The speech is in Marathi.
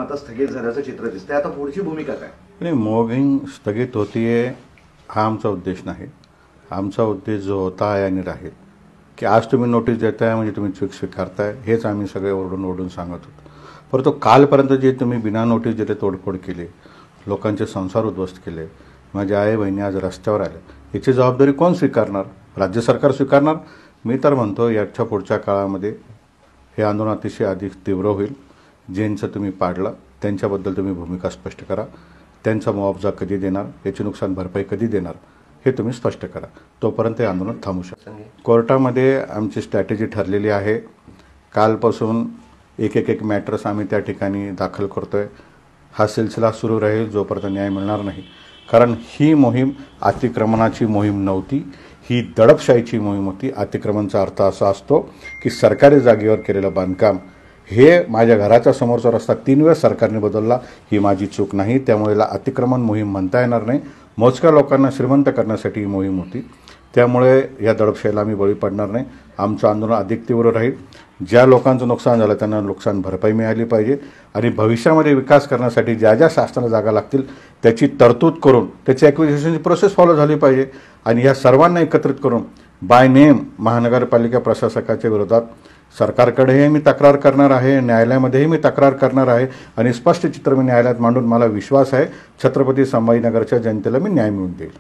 आता स्थगित झाल्याचं चित्र दिसतंय. आता पुढची भूमिका काय? नाही, मॉबिंग स्थगित होतीये हा आमचा उद्देश नाही. आमचा उद्देश जो होता आहे आणि राहील की आज तुम्ही नोटीस देताय म्हणजे तुम्ही चूक स्वीकारताय, हेच आम्ही सगळे ओरडून ओरडून सांगत होतो. परंतु कालपर्यंत जे तुम्ही बिना नोटीस देते तोडफोड केली, लोकांचे संसार उद्ध्वस्त केले, माझ्या आई बहिणी आज रस्त्यावर आल्या, याची जबाबदारी कोण स्वीकारणार? राज्य सरकार स्वीकारणार? मी तर म्हणतो याच्या पुढच्या काळामध्ये हे आंदोलन अतिशय अधिक तीव्र होईल. ज्यांचं तुम्ही पाडलं त्यांच्याबद्दल तुम्ही भूमिका स्पष्ट करा. त्यांचा मुआवजा कधी देणार, याची नुकसान भरपाई कधी देणार हे तुम्ही स्पष्ट करा. तोपर्यंत हे आंदोलन थांबू शकतं. कोर्टामध्ये आमची स्ट्रॅटेजी ठरलेली आहे. कालपासून एक मॅटर्स आम्ही त्या ठिकाणी दाखल करतोय. हा सिलसिला सुरू राहील जोपर्यंत न्याय मिळणार नाही. कारण ही मोहीम अतिक्रमणाची मोहीम नव्हती, ही दडपशाहीची मोहीम होती. अतिक्रमणाचा अर्थ असा असतो की सरकारी जागेवर केलेलं बांधकाम, हे माझ्या घराच्या समोरचा रस्ता 3 वेळा सरकारने बदलला, ही माझी चूक नाही. त्यामुळे याला अतिक्रमण मोहीम म्हणता येणार नाही. मोजक्या लोकांना श्रीमंत करण्यासाठी ही मोहीम होती. त्यामुळे या दडपशाहीला आम्ही बळी पडणार नाही. आमचं आंदोलन अधिक तीव्र राहील. ज्या लोकांचं नुकसान झालं त्यांना नुकसान भरपाई मिळाली पाहिजे आणि भविष्यामध्ये विकास करण्यासाठी ज्या ज्या शासनाला जागा लागतील त्याची तरतूद करून त्याची ॲक्विजिशनची प्रोसेस फॉलो झाली पाहिजे. आणि ह्या सर्वांना एकत्रित करून बाय नेम महानगरपालिका प्रशासकाच्या विरोधात सरकारकडेही मी तक्रार करणार आहे, न्यायालयामध्येही मी तक्रार करणार आहे आणि स्पष्ट चित्र मी न्यायालयात मांडून मला विश्वास आहे छत्रपती संभाजीनगरच्या जनतेला मी न्याय मिळवून देईल.